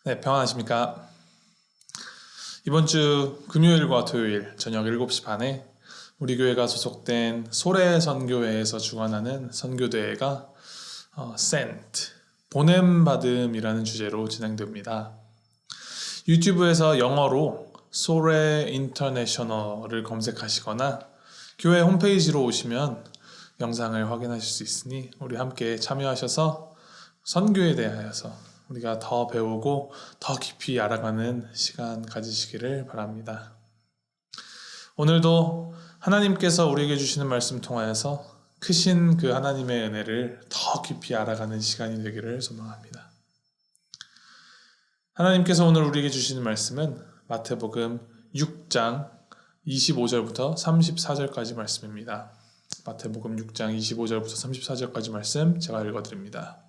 네, 평안하십니까? 이번 주 금요일과 토요일 저녁 7시 반에 우리 교회가 소속된 소래 선교회에서 주관하는 선교대회가 Sent, 보냄받음이라는 주제로 진행됩니다. 유튜브에서 영어로 소래 인터내셔널을 검색하시거나 교회 홈페이지로 오시면 영상을 확인하실 수 있으니 우리 함께 참여하셔서 선교에 대하여서 우리가 더 배우고 더 깊이 알아가는 시간 가지시기를 바랍니다. 오늘도 하나님께서 우리에게 주시는 말씀 통하여서 크신 그 하나님의 은혜를 더 깊이 알아가는 시간이 되기를 소망합니다. 하나님께서 오늘 우리에게 주시는 말씀은 마태복음 6장 25절부터 34절까지 말씀입니다. 마태복음 6장 25절부터 34절까지 말씀 제가 읽어드립니다.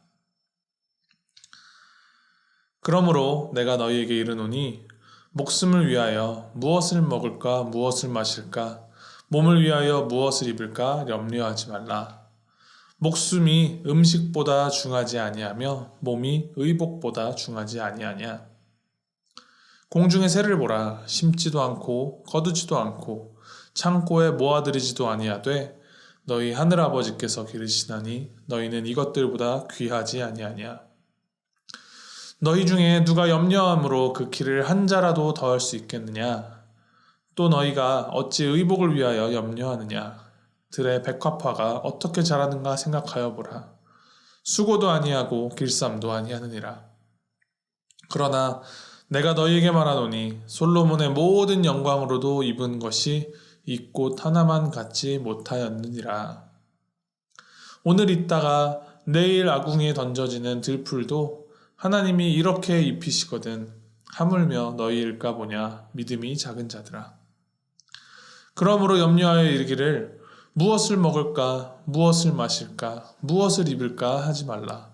그러므로 내가 너희에게 이르노니 목숨을 위하여 무엇을 먹을까 무엇을 마실까 몸을 위하여 무엇을 입을까 염려하지 말라. 목숨이 음식보다 중하지 아니하며 몸이 의복보다 중하지 아니하냐. 공중의 새를 보라. 심지도 않고 거두지도 않고 창고에 모아들이지도 아니하되 너희 하늘아버지께서 기르시나니 너희는 이것들보다 귀하지 아니하냐. 너희 중에 누가 염려함으로 그 키를 한 자라도 더할 수 있겠느냐? 또 너희가 어찌 의복을 위하여 염려하느냐? 들의 백합화가 어떻게 자라는가 생각하여 보라. 수고도 아니하고 길쌈도 아니하느니라. 그러나 내가 너희에게 말하노니 솔로몬의 모든 영광으로도 입은 것이 이 꽃 하나만 갖지 못하였느니라. 오늘 있다가 내일 아궁이에 던져지는 들풀도 하나님이 이렇게 입히시거든 하물며 너희일까 보냐. 믿음이 작은 자들아. 그러므로 염려하여 이르기를 무엇을 먹을까 무엇을 마실까 무엇을 입을까 하지 말라.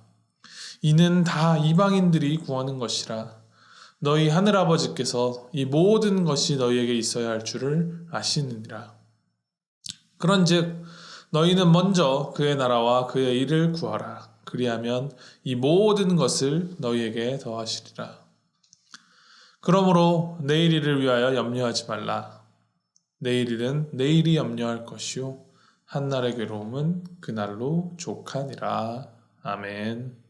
이는 다 이방인들이 구하는 것이라. 너희 하늘아버지께서 이 모든 것이 너희에게 있어야 할 줄을 아시느니라. 그런즉 너희는 먼저 그의 나라와 그의 일을 구하라. 그리하면 이 모든 것을 너희에게 더하시리라. 그러므로 내일 일을 위하여 염려하지 말라. 내일 일은 내일이 염려할 것이요 한날의 괴로움은 그날로 족하니라. 아멘.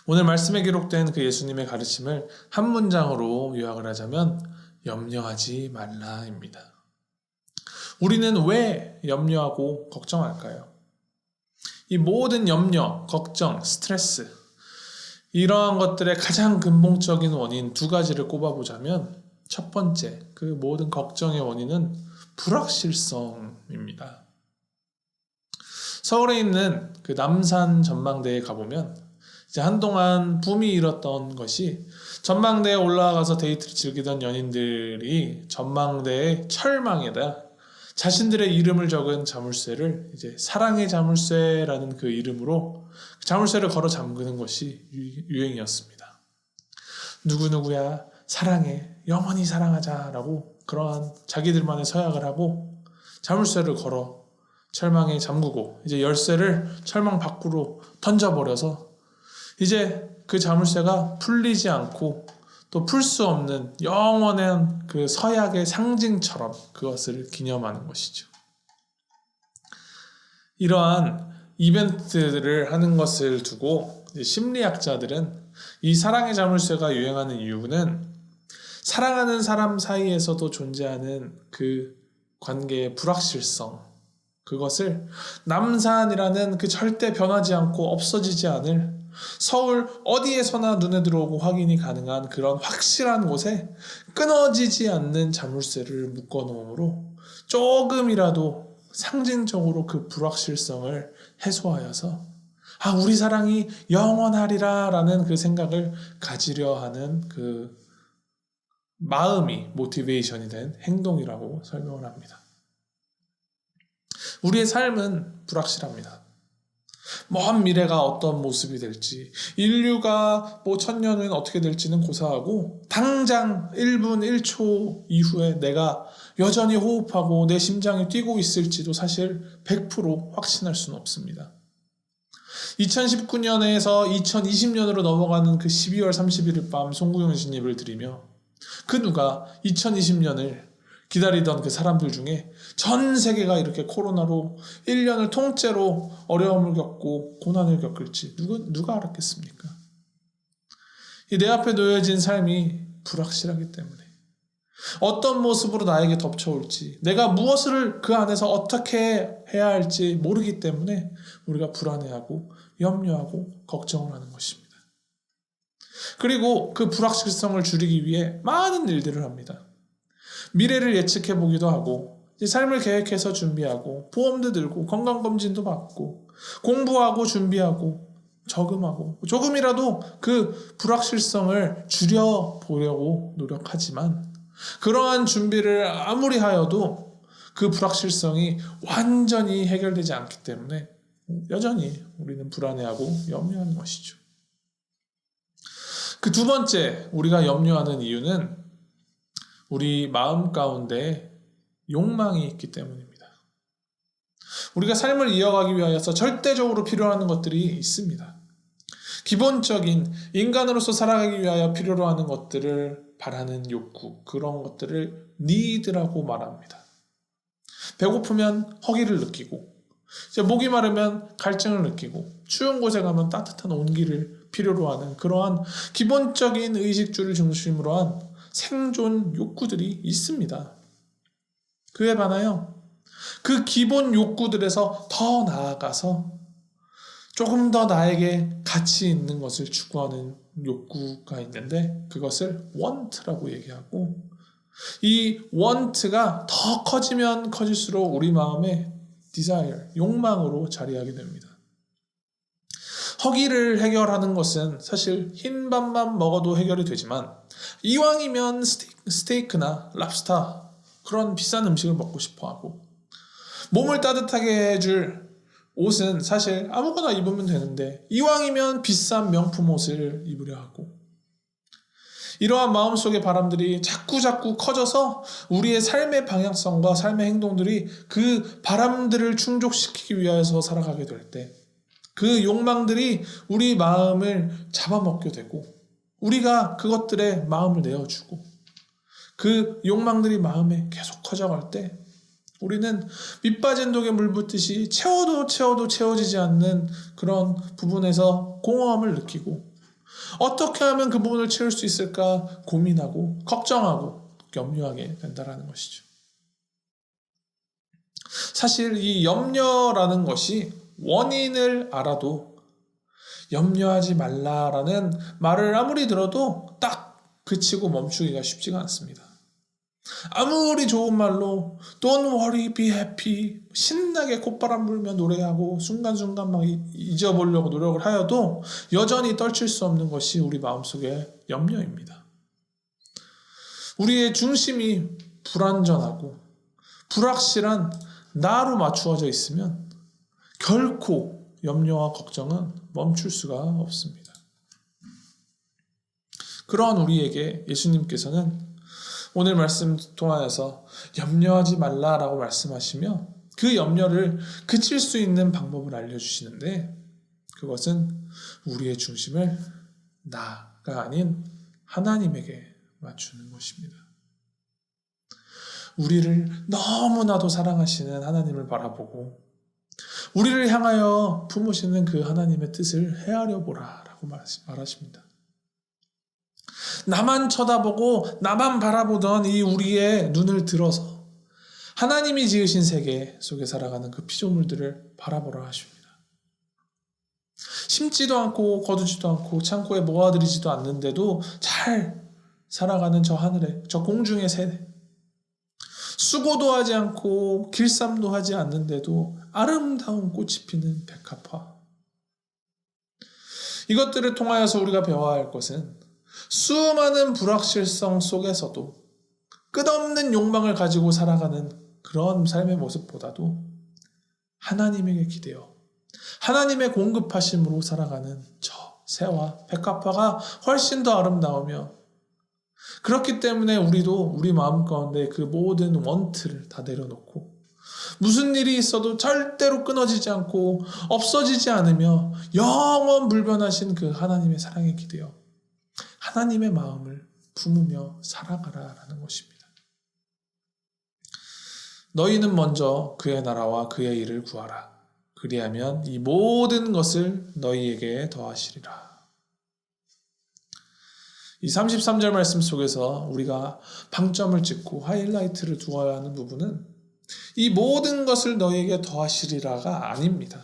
오늘 말씀에 기록된 그 예수님의 가르침을 한 문장으로 요약을 하자면 염려하지 말라입니다. 우리는 왜 염려하고 걱정할까요? 이 모든 염려, 걱정, 스트레스 이러한 것들의 가장 근본적인 원인 두 가지를 꼽아보자면 첫 번째, 그 모든 걱정의 원인은 불확실성입니다. 서울에 있는 그 남산 전망대에 가보면 이제 한동안 붐이 일었던 것이 전망대에 올라가서 데이트를 즐기던 연인들이 전망대의 철망에다 자신들의 이름을 적은 자물쇠를 이제 사랑의 자물쇠라는 그 이름으로 자물쇠를 걸어 잠그는 것이 유행이었습니다. 누구누구야 사랑해 영원히 사랑하자라고 그러한 자기들만의 서약을 하고 자물쇠를 걸어 철망에 잠그고 이제 열쇠를 철망 밖으로 던져버려서 이제 그 자물쇠가 풀리지 않고 또 풀 수 없는 영원한 그 서약의 상징처럼 그것을 기념하는 것이죠. 이러한 이벤트들을 하는 것을 두고 심리학자들은 이 사랑의 자물쇠가 유행하는 이유는 사랑하는 사람 사이에서도 존재하는 그 관계의 불확실성, 그것을 남산이라는 그 절대 변하지 않고 없어지지 않을 서울 어디에서나 눈에 들어오고 확인이 가능한 그런 확실한 곳에 끊어지지 않는 자물쇠를 묶어 놓음으로 조금이라도 상징적으로 그 불확실성을 해소하여서 우리 사랑이 영원하리라 라는 그 생각을 가지려 하는 그 마음이 모티베이션이 된 행동이라고 설명을 합니다. 우리의 삶은 불확실합니다. 먼 미래가 어떤 모습이 될지, 인류가 1000년 후에는 어떻게 될지는 고사하고 당장 1분 1초 이후에 내가 여전히 호흡하고 내 심장이 뛰고 있을지도 사실 100% 확신할 수는 없습니다. 2019년에서 2020년으로 넘어가는 그 12월 31일 밤 송구영신 예배를 드리며 그 누가 2020년을 기다리던 그 사람들 중에 전 세계가 이렇게 코로나로 1년을 통째로 어려움을 겪고 고난을 겪을지 누가 알았겠습니까? 이 내 앞에 놓여진 삶이 불확실하기 때문에 어떤 모습으로 나에게 덮쳐올지, 내가 무엇을 그 안에서 어떻게 해야 할지 모르기 때문에 우리가 불안해하고 염려하고 걱정을 하는 것입니다. 그리고 그 불확실성을 줄이기 위해 많은 일들을 합니다. 미래를 예측해 보기도 하고, 삶을 계획해서 준비하고, 보험도 들고, 건강검진도 받고, 공부하고 준비하고, 저금하고, 조금이라도 그 불확실성을 줄여보려고 노력하지만, 그러한 준비를 아무리 하여도 그 불확실성이 완전히 해결되지 않기 때문에 여전히 우리는 불안해하고 염려하는 것이죠. 그 두 번째 우리가 염려하는 이유는 우리 마음 가운데 욕망이 있기 때문입니다. 우리가 삶을 이어가기 위하여서 절대적으로 필요한 것들이 있습니다. 기본적인 인간으로서 살아가기 위하여 필요로 하는 것들을 바라는 욕구, 그런 것들을 니드라고 말합니다. 배고프면 허기를 느끼고, 이제 목이 마르면 갈증을 느끼고, 추운 곳에 가면 따뜻한 온기를 필요로 하는 그러한 기본적인 의식주를 중심으로 한 생존 욕구들이 있습니다. 그에 반하여 그 기본 욕구들에서 더 나아가서 조금 더 나에게 가치 있는 것을 추구하는 욕구가 있는데 그것을 want라고 얘기하고, 이 want가 더 커지면 커질수록 우리 마음에 desire, 욕망으로 자리하게 됩니다. 허기를 해결하는 것은 사실 흰밥만 먹어도 해결이 되지만 이왕이면 스테이크나 랍스터 그런 비싼 음식을 먹고 싶어하고, 몸을 따뜻하게 해줄 옷은 사실 아무거나 입으면 되는데 이왕이면 비싼 명품 옷을 입으려 하고, 이러한 마음속의 바람들이 자꾸 커져서 우리의 삶의 방향성과 삶의 행동들이 그 바람들을 충족시키기 위해서 살아가게 될 때 그 욕망들이 우리 마음을 잡아먹게 되고 우리가 그것들에 마음을 내어주고 그 욕망들이 마음에 계속 커져갈 때 우리는 밑빠진 독에 물 붓듯이 채워도 채워지지 않는 그런 부분에서 공허함을 느끼고 어떻게 하면 그 부분을 채울 수 있을까 고민하고 걱정하고 염려하게 된다는 것이죠. 사실 이 염려라는 것이 원인을 알아도 염려하지 말라라는 말을 아무리 들어도 딱 그치고 멈추기가 쉽지가 않습니다. 아무리 좋은 말로 Don't worry, be happy 신나게 콧바람 불며 노래하고 순간순간 막 잊어보려고 노력을 하여도 여전히 떨칠 수 없는 것이 우리 마음속의 염려입니다. 우리의 중심이 불완전하고 불확실한 나로 맞추어져 있으면 결코 염려와 걱정은 멈출 수가 없습니다. 그러한 우리에게 예수님께서는 오늘 말씀 통하여서 염려하지 말라라고 말씀하시며 그 염려를 그칠 수 있는 방법을 알려주시는데 그것은 우리의 중심을 나가 아닌 하나님에게 맞추는 것입니다. 우리를 너무나도 사랑하시는 하나님을 바라보고 우리를 향하여 품으시는 그 하나님의 뜻을 헤아려 보라라고 말하십니다. 나만 쳐다보고 나만 바라보던 이 우리의 눈을 들어서 하나님이 지으신 세계 속에 살아가는 그 피조물들을 바라보라 하십니다. 심지도 않고 거두지도 않고 창고에 모아들이지도 않는데도 잘 살아가는 저 하늘에, 저 공중의 새, 수고도 하지 않고 길쌈도 하지 않는데도 아름다운 꽃이 피는 백합화. 이것들을 통하여서 우리가 배워야 할 것은 수많은 불확실성 속에서도 끝없는 욕망을 가지고 살아가는 그런 삶의 모습보다도 하나님에게 기대어 하나님의 공급하심으로 살아가는 저 새와 백합화가 훨씬 더 아름다우며, 그렇기 때문에 우리도 우리 마음 가운데 그 모든 원트를 다 내려놓고 무슨 일이 있어도 절대로 끊어지지 않고 없어지지 않으며 영원 불변하신 그 하나님의 사랑에 기대어 하나님의 마음을 품으며 살아가라라는 것입니다. 너희는 먼저 그의 나라와 그의 일을 구하라. 그리하면 이 모든 것을 너희에게 더하시리라. 이 33절 말씀 속에서 우리가 방점을 찍고 하이라이트를 두어야 하는 부분은 이 모든 것을 너희에게 더하시리라가 아닙니다.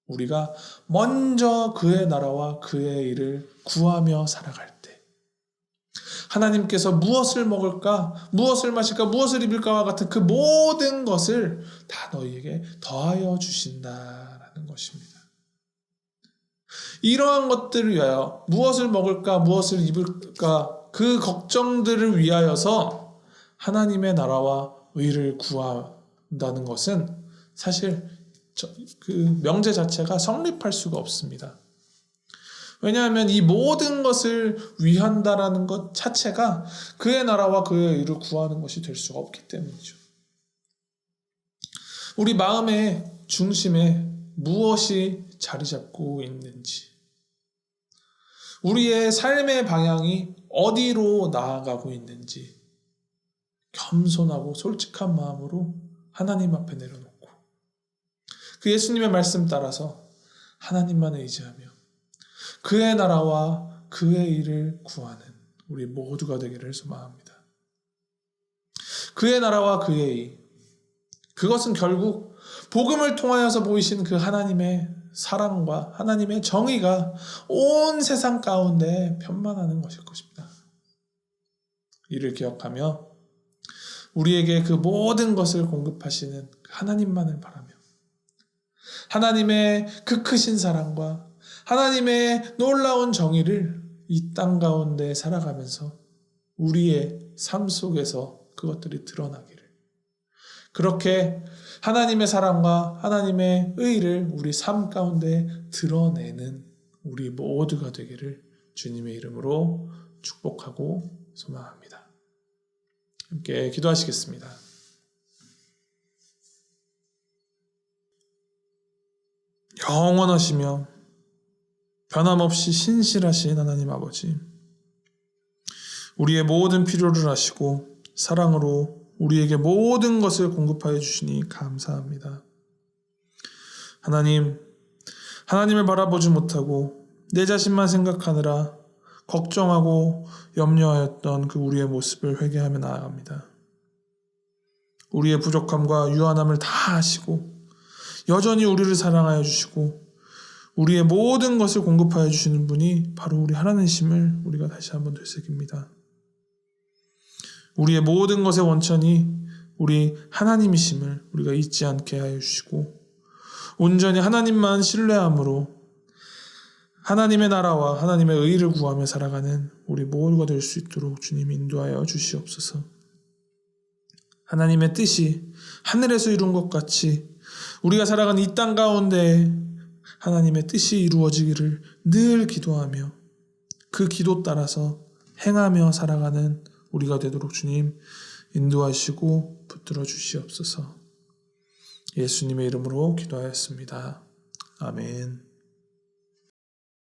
우리가 먼저 그의 나라와 그의 일을 구하며 살아갈 때 하나님께서 무엇을 먹을까, 무엇을 마실까, 무엇을 입을까와 같은 그 모든 것을 다 너희에게 더하여 주신다라는 것입니다. 이러한 것들을 위하여 무엇을 먹을까, 무엇을 입을까 그 걱정들을 위하여서 하나님의 나라와 의를 구한다는 것은 사실 그 명제 자체가 성립할 수가 없습니다. 왜냐하면 이 모든 것을 위한다라는 것 자체가 그의 나라와 그의 의를 구하는 것이 될 수가 없기 때문이죠. 우리 마음의 중심에 무엇이 자리 잡고 있는지, 우리의 삶의 방향이 어디로 나아가고 있는지 겸손하고 솔직한 마음으로 하나님 앞에 내려놓고 그 예수님의 말씀 따라서 하나님만 의지하며 그의 나라와 그의 일을 구하는 우리 모두가 되기를 소망합니다. 그의 나라와 그의 일, 그것은 결국 복음을 통하여서 보이신 그 하나님의 사랑과 하나님의 정의가 온 세상 가운데 편만하는 것일 것입니다. 이를 기억하며 우리에게 그 모든 것을 공급하시는 하나님만을 바라며 하나님의 그 크신 사랑과 하나님의 놀라운 정의를 이 땅 가운데 살아가면서 우리의 삶 속에서 그것들이 드러나기를, 그렇게 하나님의 사랑과 하나님의 의를 우리 삶 가운데 드러내는 우리 모두가 되기를 주님의 이름으로 축복하고 소망합니다. 함께 기도하시겠습니다. 영원하시며 변함없이 신실하신 하나님 아버지, 우리의 모든 필요를 아시고 사랑으로 우리에게 모든 것을 공급하여 주시니 감사합니다. 하나님을 바라보지 못하고 내 자신만 생각하느라 걱정하고 염려하였던 그 우리의 모습을 회개하며 나아갑니다. 우리의 부족함과 유한함을 다 아시고 여전히 우리를 사랑하여 주시고 우리의 모든 것을 공급하여 주시는 분이 바로 우리 하나님이심을 우리가 다시 한번 되새깁니다. 우리의 모든 것의 원천이 우리 하나님이심을 우리가 잊지 않게 하여 주시고 온전히 하나님만 신뢰함으로 하나님의 나라와 하나님의 의를 구하며 살아가는 우리 모두가 될 수 있도록 주님 인도하여 주시옵소서. 하나님의 뜻이 하늘에서 이룬 것 같이 우리가 살아가는 이 땅 가운데 하나님의 뜻이 이루어지기를 늘 기도하며 그 기도 따라서 행하며 살아가는 우리가 되도록 주님 인도하시고 붙들어 주시옵소서. 예수님의 이름으로 기도하였습니다. 아멘.